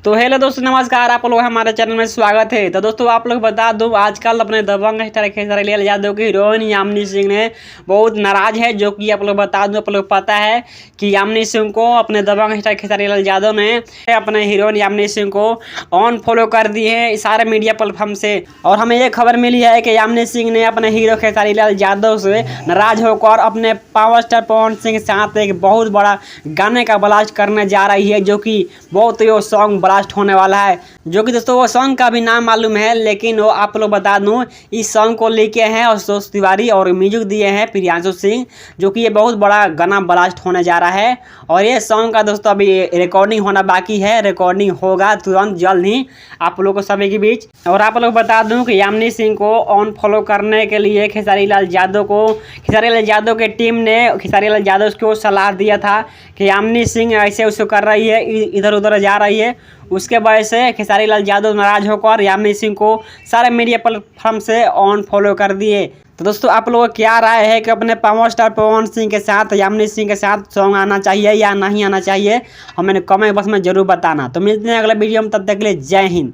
तो हेलो दोस्तों, नमस्कार। आप लोग हमारे चैनल में स्वागत है। तो दोस्तों आप लोग बता दूं, आजकल अपने दबंग स्टार खेसारी लाल यादव की हीरोइन यामिनी सिंह ने बहुत नाराज है। जो कि आप लोग बता दूं, आप लोग पता है कि यामिनी सिंह को अपने दबंग स्टार खेसारी लाल यादव ने अपने हीरोइन यामिनी सिंह को ऑन फॉलो कर दी है सारे मीडिया प्लेटफॉर्म से। और हमें ये खबर मिली है कि यामिनी सिंह ने अपने हीरो खेसारी लाल यादव से नाराज होकर अपने पावर स्टार पवन सिंह के साथ एक बहुत बड़ा गाने का ब्लास्ट करने जा रही है, जो कि बहुत ही सॉन्ग ब्लास्ट होने वाला है। जो कि दोस्तों वो सॉन्ग का भी नाम मालूम है, लेकिन वो आप लोग बता दूं, इस सॉन्ग को लेके हैं संतोष तिवारी और म्यूजिक दिए हैं प्रियांशु सिंह। जो कि ये बहुत बड़ा गाना ब्लास्ट होने जा रहा है। और ये सॉन्ग का दोस्तों अभी रिकॉर्डिंग होना बाकी है, रिकॉर्डिंग होगा तुरंत जल्द ही आप लोगों को सभी के बीच। और आप लोग बता दूं कि यामिनी सिंह को ऑन फॉलो करने के लिए खेसारी लाल यादव के टीम ने खेसारी लाल यादव को सलाह दिया था कि यामिनी सिंह ऐसे उसको कर रही है, इधर उधर जा रही है। उसके वजह से खेसारी लाल यादव नाराज होकर यामिनी सिंह को सारे मीडिया प्लेटफॉर्म से ऑन फॉलो कर दिए। तो दोस्तों आप लोगों को क्या राय है कि अपने पावर स्टार पवन सिंह के साथ यामिनी सिंह के साथ सॉन्ग आना चाहिए या नहीं आना चाहिए, हमें कमेंट बॉक्स में जरूर बताना। तो मिलते हैं अगले वीडियो में, तब तक के लिए जय हिंद।